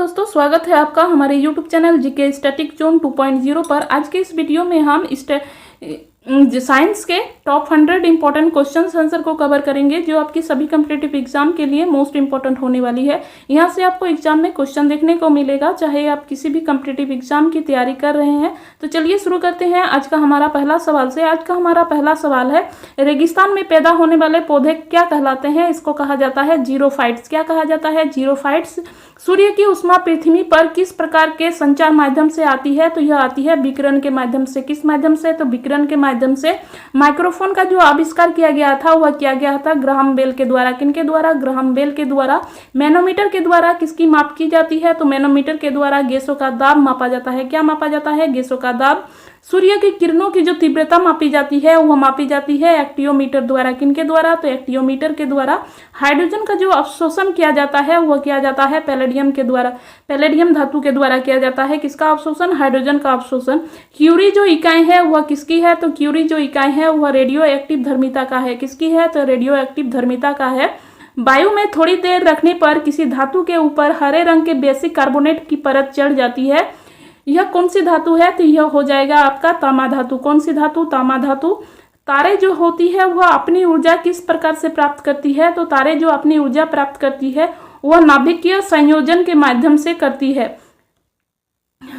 दोस्तों, स्वागत है आपका हमारे YouTube channel GK static zone 2.0 पर। आज के इस वीडियो में हम साइंस के टॉप 100 इंपॉर्टेंट क्वेश्चन आंसर को कवर करेंगे, जो आपकी सभी कम्पिटिटिव एग्जाम के लिए मोस्ट इंपॉर्टेंट होने वाली है। यहाँ से आपको एग्जाम में क्वेश्चन देखने को मिलेगा, चाहे आप किसी भी कम्पिटिटिव एग्जाम की तैयारी कर रहे हैं। तो चलिए शुरू करते हैं आज का हमारा पहला सवाल से। आज का हमारा पहला सवाल है, रेगिस्तान में पैदा होने वाले पौधे क्या कहलाते हैं? इसको कहा जाता है जीरोफाइट्स। क्या कहा जाता है? जीरोफाइट्स। सूर्य की उष्मा पृथ्वी पर किस प्रकार के संचार माध्यम से आती है? तो यह आती है विकिरण के माध्यम से। किस माध्यम से? तो विकिरण के माध्यम से। माइक्रोफोन का जो आविष्कार किया गया था वह किया गया था ग्राहम बेल के द्वारा। किनके द्वारा? ग्राहम बेल के द्वारा। मैनोमीटर के द्वारा किसकी माप की जाती है? तो मैनोमीटर के द्वारा गैसों का दाब मापा जाता है। क्या मापा जाता है? गैसों का दाब। सूर्य की किरणों की जो तीव्रता मापी जाती है वह मापी जाती है एक्टियोमीटर द्वारा। किनके द्वारा? तो एक्टियोमीटर के द्वारा। हाइड्रोजन का जो अवशोषण किया जाता है वह किया जाता है पैलेडियम के द्वारा। पैलेडियम धातु के द्वारा किया जाता है। किसका अवशोषण? हाइड्रोजन का अवशोषण। क्यूरी जो इकाई है वह किसकी है? तो क्यूरी जो इकाई है वह रेडियो एक्टिव धर्मिता का है। किसकी है? तो रेडियो एक्टिव धर्मिता का है। वायु में थोड़ी देर रखने पर किसी धातु के ऊपर हरे रंग के बेसिक कार्बोनेट की परत चढ़ जाती है। यह कौन सी धातु है? तो यह हो जाएगा आपका तामा धातु। कौन सी धातु? तामा धातु। तारे जो होती है वह अपनी ऊर्जा किस प्रकार से प्राप्त करती है? तो तारे जो अपनी ऊर्जा प्राप्त करती है वह नाभिकीय संयोजन के माध्यम से करती है।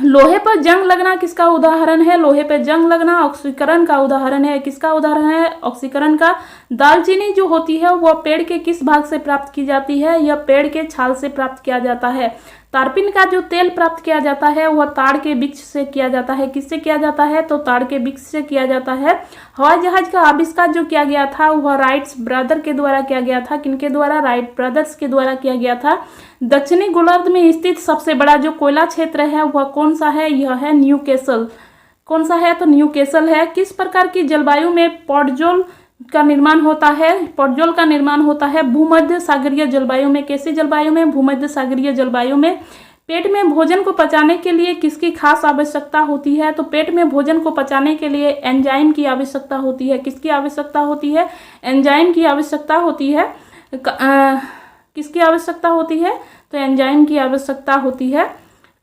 लोहे पर जंग लगना किसका उदाहरण है? लोहे पर जंग लगना ऑक्सीकरण का उदाहरण है। किसका उदाहरण है? ऑक्सीकरण का। दालचीनी जो होती है वह पेड़ के किस भाग से प्राप्त की जाती है? यह पेड़ के छाल से प्राप्त किया जाता है। तारपीन का जो तेल प्राप्त किया जाता है वह ताड़ के वृक्ष से किया जाता है। किससे किया जाता है? तो ताड़ के वृक्ष से किया जाता है। हवाई जहाज का आविष्कार जो किया गया था वह राइट्स ब्रदर के द्वारा किया गया था। किनके द्वारा? राइट ब्रदर्स के द्वारा किया गया था। दक्षिणी गोलार्ध में स्थित सबसे बड़ा जो कोयला क्षेत्र है वह कौन सा है? यह है न्यूकैसल। कौन सा है? तो न्यूकैसल है। किस प्रकार की जलवायु में पॉडजोल का निर्माण होता है? पॉडजोल का निर्माण होता है भूमध्य सागरीय जलवायु में। कैसी जलवायु में? भूमध्य सागरीय जलवायु में। पेट में भोजन को पचाने के लिए किसकी खास आवश्यकता होती है? तो पेट में भोजन को पचाने के लिए एंजाइम की आवश्यकता होती है। किसकी आवश्यकता होती है? एंजाइम की आवश्यकता होती है। किसकी आवश्यकता होती है? तो एंजाइम की आवश्यकता होती है।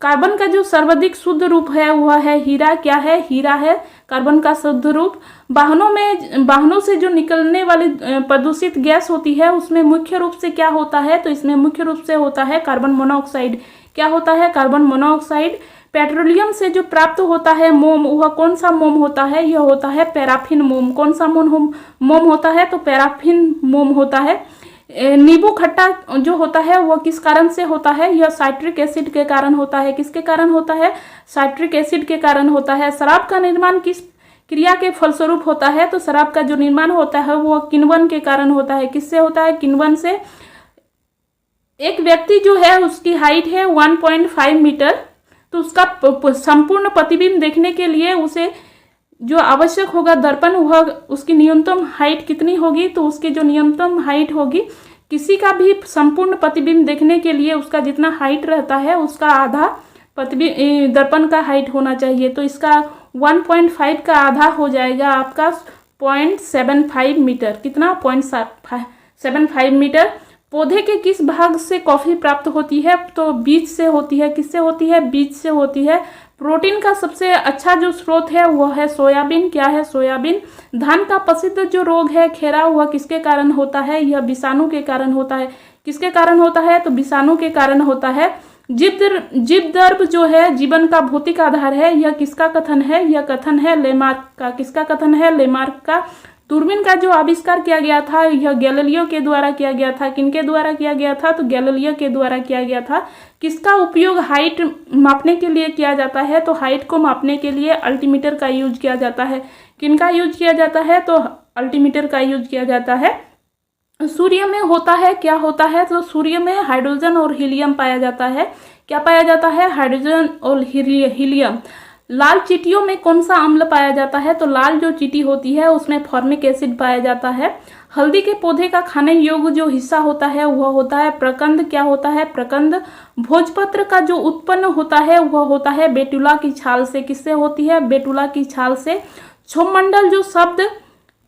कार्बन का जो सर्वाधिक शुद्ध रूप है वह है हीरा। क्या है? हीरा है कार्बन का शुद्ध रूप। वाहनों से जो निकलने वाली प्रदूषित गैस होती है उसमें मुख्य रूप से क्या होता है? तो इसमें मुख्य रूप से होता है कार्बन मोनोऑक्साइड। क्या होता है? Carbon monoxide. पेट्रोलियम से जो प्राप्त होता है मोम, वह कौन सा मोम होता है? यह होता है पैराफिन मोम। कौन सा मोम होता है? तो पैराफिन मोम होता है। नींबू खट्टा जो होता है वह किस कारण से होता है? यह साइट्रिक एसिड के कारण होता है। किसके कारण होता है? साइट्रिक एसिड के कारण होता है। शराब का निर्माण किस क्रिया के फलस्वरूप होता है? तो शराब का जो निर्माण होता है वह किण्वन के कारण होता है। किससे होता है? किण्वन से। एक व्यक्ति जो है उसकी हाइट है 1.5 मीटर, तो उसका संपूर्ण प्रतिबिंब देखने के लिए उसे जो आवश्यक होगा दर्पण, वह उसकी न्यूनतम हाइट कितनी होगी? तो उसकी जो न्यूनतम हाइट होगी, किसी का भी संपूर्ण प्रतिबिंब देखने के लिए उसका जितना हाइट रहता है उसका आधा प्रतिबिंब दर्पण का हाइट होना चाहिए। तो इसका 1.5 का आधा हो जाएगा आपका 0.75 मीटर। कितना? 0.75 मीटर। पौधे के किस भाग से कॉफी प्राप्त होती है? तो बीज से होती है। किससे होती है? बीज से होती है। प्रोटीन का सबसे अच्छा जो स्रोत है वह है सोयाबीन। क्या है? सोयाबीन। धान का प्रसिद्ध जो रोग है खेरा, वह किसके कारण होता है? यह विषाणु के कारण होता है। किसके कारण होता है? तो विषाणु के कारण होता है। जीवदर्भ जो है जीवन का भौतिक आधार है, यह किसका कथन है? यह कथन है लेमार्क का। किसका कथन है? लेमार्क का। दूरबीन का जो आविष्कार किया गया था यह गैलीलियो के द्वारा किया गया था। किनके द्वारा किया गया था? तो गैलीलियो के द्वारा किया गया था। किसका उपयोग हाइट मापने के लिए किया जाता है? तो हाइट को मापने के लिए अल्टीमीटर का यूज किया जाता है। किनका यूज किया जाता है? तो अल्टीमीटर का यूज किया जाता है। सूर्य में होता है क्या होता है? तो सूर्य में हाइड्रोजन और हीलियम पाया जाता है। क्या पाया जाता है? हाइड्रोजन और हीलियम। लाल चींटियों में कौन सा अम्ल पाया जाता है? तो लाल जो चींटी होती है उसमें फॉर्मिक एसिड पाया जाता है। हल्दी के पौधे का खाने योग्य जो हिस्सा होता है वह होता है प्रकंद। क्या होता है? प्रकंद। भोजपत्र का जो उत्पन्न होता है वह होता है बेटुला की छाल से। किससे होती है? बेटुला की छाल से। क्षोभमंडल जो शब्द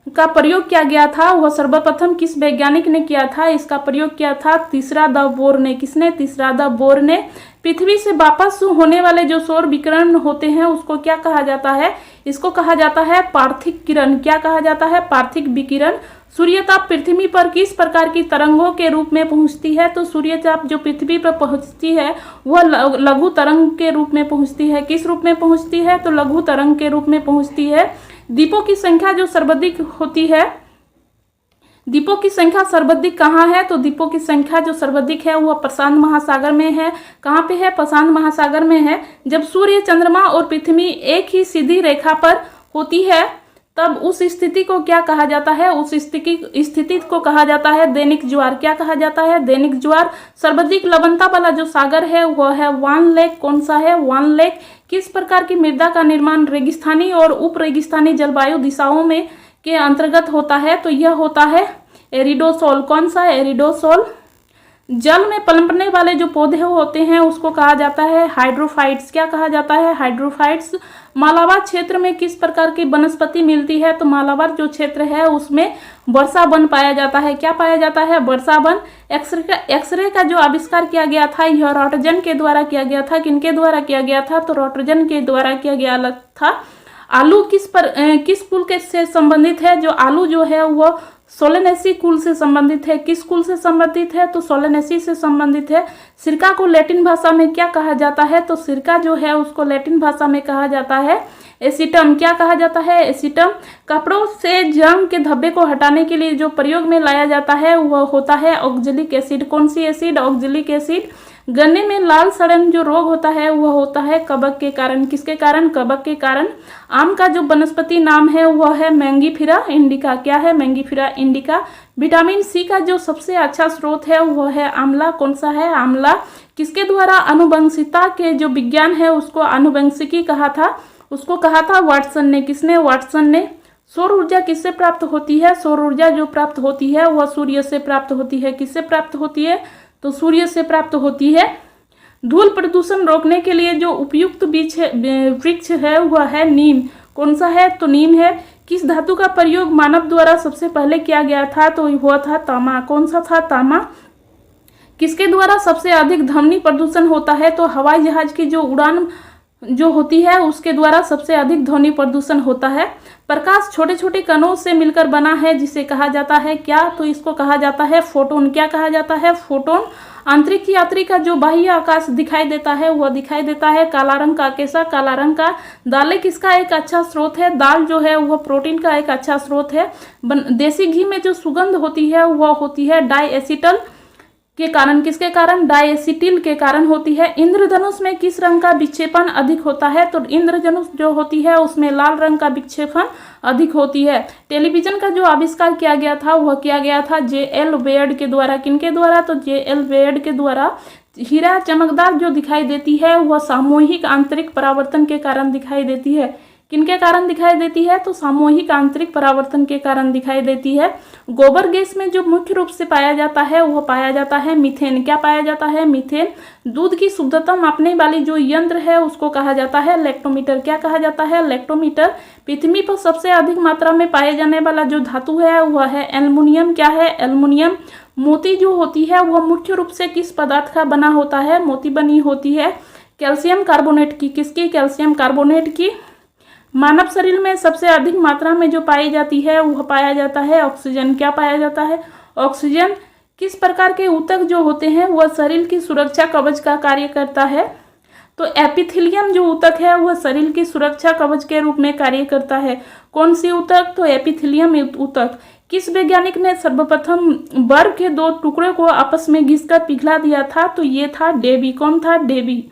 का प्रयोग किया गया था वह सर्वप्रथम किस वैज्ञानिक ने किया था? इसका प्रयोग किया था तीसरा द बोर ने। किसने? तीसरा द बोर ने। पृथ्वी से वापस होने वाले जो सौर विकिरण होते हैं उसको क्या कहा जाता है? इसको कहा जाता है पार्थिव किरण। क्या कहा जाता है? पार्थिव विकिरण। सूर्यताप पृथ्वी पर किस प्रकार की तरंगों के रूप में पहुंचती है? तो सूर्यताप जो पृथ्वी पर पहुंचती है वह लघु तरंग के रूप में पहुंचती है। किस रूप में पहुंचती है? तो लघु तरंग के रूप में पहुंचती है। द्वीपों की संख्या जो सर्वाधिक होती है, द्वीपों की संख्या सर्वाधिक कहाँ है? तो द्वीपों की संख्या जो सर्वाधिक है वह प्रशांत महासागर में है। कहाँ पे है? प्रशांत महासागर में है। जब सूर्य, चंद्रमा और पृथ्वी एक ही सीधी रेखा पर होती है तब उस स्थिति को क्या कहा जाता है? उस स्थिति को कहा जाता है दैनिक ज्वार। क्या कहा जाता है? दैनिक ज्वार। सर्वाधिक लवणता वाला जो सागर है वह है वान लेक। कौन सा है? वान लेक। किस प्रकार की मृदा का निर्माण रेगिस्तानी और उप रेगिस्तानी जलवायु दिशाओं में के अंतर्गत होता है? तो यह होता है एरिडोसोल। कौन सा? एरिडोसोल। जल में पनपने वाले जो पौधे होते हैं उसको कहा जाता है हाइड्रोफाइट्स। क्या कहा जाता है? हाइड्रोफाइट्स। मालाबार क्षेत्र में किस प्रकार की वनस्पति मिलती है? तो मालाबार जो क्षेत्र है उसमें वर्षा वन पाया जाता है। क्या पाया जाता है? वर्षा वन। एक्सरे का जो आविष्कार किया गया था यह रॉटजन के द्वारा किया गया था। किनके द्वारा किया गया था? तो रॉटजन के द्वारा किया गया था। आलू किस कुल के से संबंधित है? जो आलू जो है वह सोलेनेसी कुल से संबंधित है। किस कुल से संबंधित है? तो सोलेनेसी से संबंधित है। सिरका को लैटिन भाषा में क्या कहा जाता है? तो सिरका जो है उसको लैटिन भाषा में कहा जाता है एसिटम। क्या कहा जाता है? एसिटम। कपड़ों से जंग के धब्बे को हटाने के लिए जो प्रयोग में लाया जाता है वह होता है ऑक्जेलिक एसिड। कौन सी एसिड? Oxalic acid. गन्ने में लाल सड़न जो रोग होता है वह होता है कवक के कारण। किसके कारण? कवक के कारण। आम का जो वनस्पति नाम है वह है मैंगीफेरा इंडिका। क्या है? Mangifera indica. विटामिन सी का जो सबसे अच्छा स्रोत है वह है आंवला। कौन सा है? आंवला। किसके द्वारा आनुवंशिकता के जो विज्ञान है उसको आनुवंशिकी कहा था? उसको कहा था वाटसन ने। किसने? वाटसन ने। सौर ऊर्जा किससे प्राप्त होती है? सौर ऊर्जा जो प्राप्त होती है वह सूर्य से प्राप्त होती है। किससे प्राप्त होती है? तो सूर्य से प्राप्त होती है। धूल प्रदूषण रोकने के लिए जो उपयुक्त वृक्ष है वह है नीम। कौन सा है? तो नीम है। किस धातु का प्रयोग मानव द्वारा सबसे पहले किया गया था? तो वह था तांबा। कौन सा था? तांबा। किसके द्वारा सबसे अधिक ध्वनि प्रदूषण होता है? तो हवाई जहाज की जो उड़ान जो होती है उसके द्वारा सबसे अधिक ध्वनि प्रदूषण होता है। प्रकाश छोटे छोटे कणों से मिलकर बना है जिसे कहा जाता है क्या? तो इसको कहा जाता है फोटोन। क्या कहा जाता है? फोटोन। आंतरिक यात्री का जो बाह्य आकाश दिखाई देता है वह दिखाई देता है काला रंग का। कैसा? काला रंग का। दालें किसका एक अच्छा स्रोत है? दाल जो है वह प्रोटीन का एक अच्छा स्रोत है। देसी घी में जो सुगंध होती है वह होती है डाइएसिटल के कारण। किसके कारण? डाइएसिटिल के कारण होती है। इंद्रधनुष में किस रंग का विक्षेपण अधिक होता है? तो इंद्रधनुष जो होती है उसमें लाल रंग का विक्षेपण अधिक होती है। टेलीविजन का जो आविष्कार किया गया था वह किया गया था J.L. बेयर्ड के द्वारा। किनके द्वारा? तो J.L. बेयर्ड के द्वारा। हीरा चमकदार जो दिखाई देती है वह सामूहिक आंतरिक परावर्तन के कारण दिखाई देती है। किनके कारण दिखाई देती है? तो सामूहिक आंतरिक परावर्तन के कारण दिखाई देती है। गोबर गैस में जो मुख्य रूप से पाया जाता है वह पाया जाता है मीथेन। क्या पाया जाता है? मीथेन। दूध की शुद्धता मापने वाली जो यंत्र है उसको कहा जाता है लैक्टोमीटर। क्या कहा जाता है? लैक्टोमीटर। पृथ्वी पर सबसे अधिक मात्रा में पाए जाने वाला जो धातु है वह है एल्युमिनियम। क्या है? एल्युमिनियम। मोती जो होती है वह मुख्य रूप से किस पदार्थ का बना होता है? मोती बनी होती है कैल्शियम कार्बोनेट की। किसकी? कैल्शियम कार्बोनेट की। मानव शरीर में सबसे अधिक मात्रा में जो पाई जाती है वह पाया जाता है ऑक्सीजन। क्या पाया जाता है? ऑक्सीजन। किस प्रकार के ऊतक जो होते हैं वह शरीर की सुरक्षा कवच का कार्य करता है? तो एपिथेलियम जो ऊतक है वह शरीर की सुरक्षा कवच के रूप में कार्य करता है। कौन सी ऊतक? तो एपिथेलियम ऊतक। किस वैज्ञानिक ने सर्वप्रथम बर्फ के दो टुकड़े को आपस में घिसकर पिघला दिया था? तो ये था डेवी। कौन था? डेवी।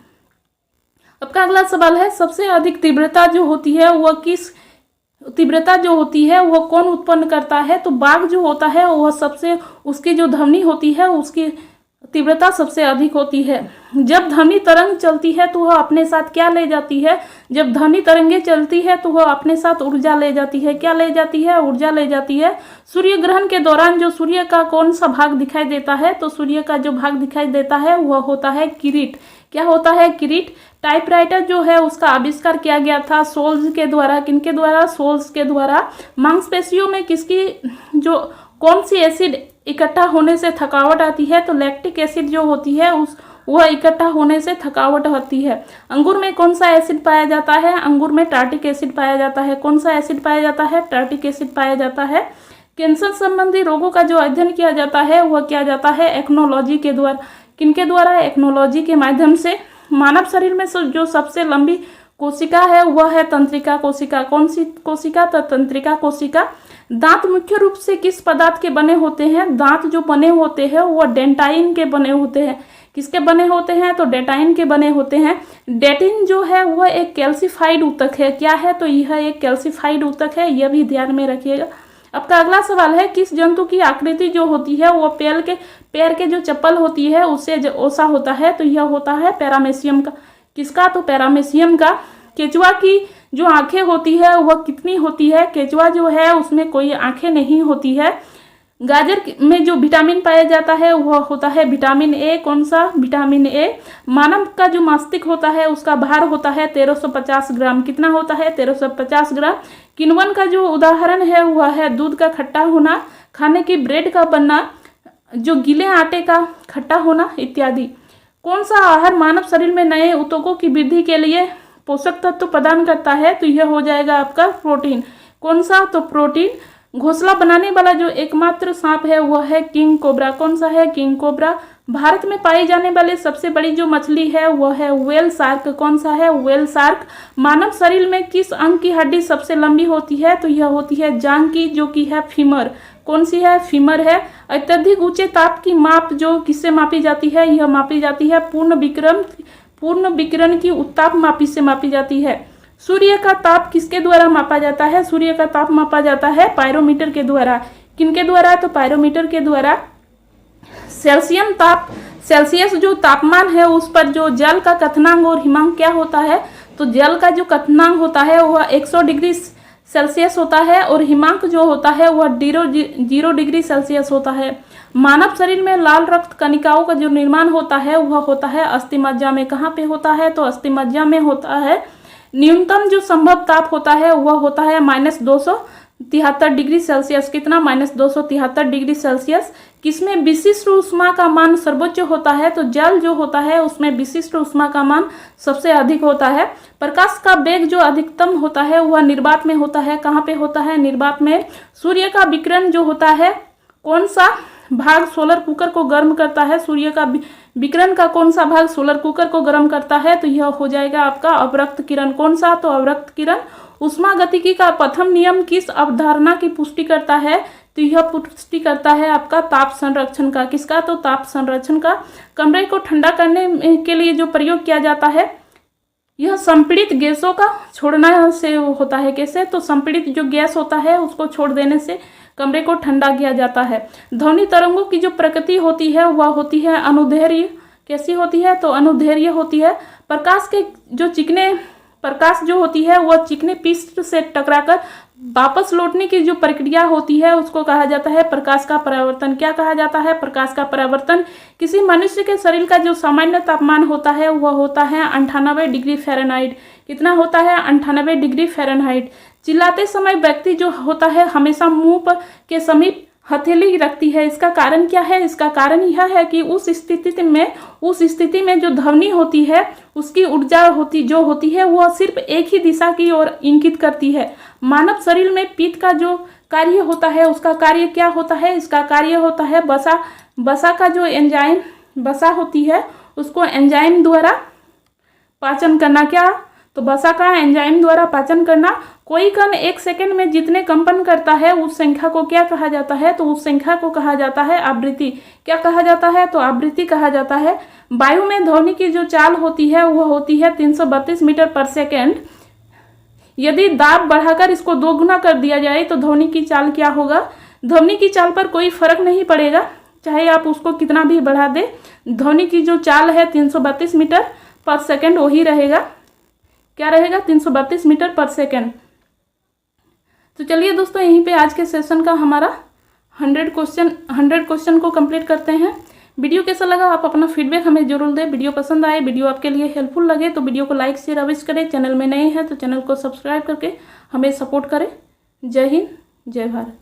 आपका अगला सवाल है सबसे अधिक तीव्रता जो होती है वह किस तीव्रता जो होती है वह कौन उत्पन्न करता है? तो बाघ जो होता है वह सबसे उसकी जो ध्वनि होती है उसकी तीव्रता सबसे अधिक होती है। जब ध्वनि तरंग चलती है तो वह अपने साथ क्या ले जाती है? जब ध्वनि तरंगे चलती है तो वह अपने साथ ऊर्जा ले जाती है। क्या ले जाती है? ऊर्जा ले जाती है। सूर्य ग्रहण के दौरान जो सूर्य का कौन सा भाग दिखाई देता है? तो सूर्य का जो भाग दिखाई देता है वह होता है किरीट। क्या होता है? किरीट। टाइपराइटर जो है उसका आविष्कार किया गया था सोल्स के द्वारा। किनके द्वारा? सोल्स के द्वारा। मांसपेशियों में किसकी जो कौन सी एसिड इकट्ठा होने से थकावट आती है? तो लैक्टिक एसिड जो होती है वह इकट्ठा होने से थकावट होती है। अंगूर में कौन सा एसिड पाया जाता है? अंगूर में टार्टिक एसिड पाया जाता है। कौन सा एसिड पाया जाता है? टार्टिक एसिड पाया जाता है। कैंसर संबंधी रोगों का जो अध्ययन किया जाता है वह किया जाता है एक्नोलॉजी के द्वारा। किनके द्वारा? एक्नोलॉजी के माध्यम से। मानव शरीर में जो सबसे लंबी कोशिका है वह है तंत्रिका कोशिका। कौन सी कोशिका? तो तंत्रिका कोशिका। दांत मुख्य रूप से किस पदार्थ के बने होते हैं? दांत जो बने होते हैं वह डेंटाइन के बने होते हैं। किसके बने होते हैं? तो डेंटाइन के बने होते हैं। डेटिन जो है वह एक कैल्सिफाइड ऊतक है। क्या है? तो यह एक कैल्सिफाइड ऊतक है, यह भी ध्यान में रखिएगा। आपका अगला सवाल है, किस जंतु की आकृति जो होती है वह पैर के जो चप्पल होती है उससे ओसा होता है? तो यह होता है पैरामेशियम का। किसका? तो पैरामेशियम का। केचुआ की जो आंखें होती है वह कितनी होती है? केचुआ जो है उसमें कोई आंखें नहीं होती है। गाजर में जो विटामिन पाया जाता है वह होता है विटामिन ए। कौन सा? Vitamin A. मानव का जो मस्तिष्क होता है उसका भार होता है 1350 ग्राम। कितना होता है? 1350 ग्राम। किण्वन का जो उदाहरण है वह है दूध का खट्टा होना, खाने की ब्रेड का बनना, जो गीले आटे का खट्टा होना इत्यादि। कौन सा आहार मानव शरीर में नए ऊतकों की वृद्धि के लिए पोषक तत्व प्रदान करता है? तो यह हो जाएगा आपका प्रोटीन। कौन सा? तो प्रोटीन। घोंसला बनाने वाला जो एकमात्र सांप है वह है किंग कोबरा। कौन सा है? King cobra. भारत में पाई जाने वाली सबसे बड़ी जो मछली है वह है व्हेल शार्क। कौन सा है? Whale shark. मानव शरीर में किस अंग की हड्डी सबसे लंबी होती है? तो यह होती है जांघ की, जो कि है फीमर। कौन सी है? फीमर है। अत्यधिक ऊंचे ताप की माप जो किससे मापी जाती है? यह मापी जाती है पूर्ण विकिरण की उत्ताप मापी से मापी जाती है। सूर्य का ताप किसके द्वारा मापा जाता है? सूर्य का ताप मापा जाता है पायरोमीटर के द्वारा। किनके द्वारा? तो पायरोमीटर के द्वारा। सेल्सियस जो तापमान है उस पर जो जल का क्वथनांक और हिमांक क्या होता है? तो जल का जो क्वथनांक होता है वह 100 डिग्री सेल्सियस होता है और हिमांक जो होता है वह 0 डिग्री सेल्सियस होता है। मानव शरीर में लाल रक्त कणिकाओं का जो निर्माण होता है वह होता है अस्थिमज्जा में। कहाँ पे होता है? तो अस्थिमज्जा में होता है। न्यूनतम जो संभव ताप होता है वह होता है -273 डिग्री सेल्सियस। कितना? -273 डिग्री सेल्सियस। किसमें विशिष्ट ऊष्मा का मान सर्वोच्च होता है? तो जल जो होता है उसमें विशिष्ट ऊष्मा का मान सबसे अधिक होता है। प्रकाश का वेग जो अधिकतम होता है वह निर्वात में होता है। कहाँ पे होता है? निर्वात में। सूर्य का विकिरण जो होता है कौन सा भाग सोलर कुकर को गर्म करता है? सूर्य का विकिरण का कौन सा भाग सोलर कुकर को गर्म करता है? तो यह हो जाएगा आपका अवरक्त किरण। कौन सा? तो अवरक्त किरण। ऊष्मागतिकी का प्रथम नियम किस अवधारणा की पुष्टि करता है? तो यह पुष्टि करता है आपका ताप संरक्षण का। किसका? तो ताप संरक्षण का। कमरे को ठंडा करने के लिए जो प्रयोग किया जाता है यह संपीड़ित गैसों का छोड़ना से होता है। कैसे? तो संपीड़ित जो गैस होता है उसको छोड़ देने से कमरे को ठंडा किया जाता है। ध्वनि तरंगों की जो प्रकृति होती है वह होती है अनुदैर्घ्य। कैसी होती है? तो अनुदैर्घ्य होती है। प्रकाश जो होती है वह चिकने पृष्ठ से टकराकर वापस लौटने की जो प्रक्रिया होती है उसको कहा जाता है प्रकाश का परावर्तन। क्या कहा जाता है? प्रकाश का परावर्तन। किसी मनुष्य के शरीर का जो सामान्य तापमान होता है वह होता है 98 डिग्री फ़ारेनहाइट। कितना होता है? 98 डिग्री फ़ारेनहाइट। चिल्लाते समय व्यक्ति जो होता है हमेशा मुंह के समीप हथेली रखती है। इसका कारण क्या है? इसका कारण यह है कि उस स्थिति में जो ध्वनि होती है उसकी ऊर्जा होती है वह सिर्फ एक ही दिशा की ओर इंगित करती है। मानव शरीर में पित्त का जो कार्य होता है उसका कार्य क्या होता है? इसका कार्य होता है वसा का जो एंजाइम वसा होती है उसको एंजाइम द्वारा पाचन करना। क्या? तो वसा का एंजाइम द्वारा पाचन करना। कोई कण 1 सेकंड में जितने कंपन करता है उस संख्या को क्या कहा जाता है? तो उस संख्या को कहा जाता है आवृत्ति। क्या कहा जाता है? तो आवृत्ति कहा जाता है। वायु में ध्वनि की जो चाल होती है वह होती है 332 मीटर पर सेकेंड। यदि दाब बढ़ाकर इसको 2 गुना कर दिया जाए तो ध्वनि की चाल क्या होगा? ध्वनि की चाल पर कोई फर्क नहीं पड़ेगा। चाहे आप उसको कितना भी बढ़ा दें, ध्वनि की जो चाल है 332 मीटर पर सेकंड वही रहेगा। क्या रहेगा? 332 मीटर पर सेकंड। तो चलिए दोस्तों, यहीं पे आज के सेशन का हमारा 100 क्वेश्चन को कंप्लीट करते हैं। वीडियो कैसा लगा आप अपना फीडबैक हमें जरूर दें। वीडियो पसंद आए, वीडियो आपके लिए हेल्पफुल लगे तो वीडियो को लाइक शेयर अवश्य करें। चैनल में नए हैं तो चैनल को सब्सक्राइब करके हमें सपोर्ट करें। जय हिंद, जय भारत।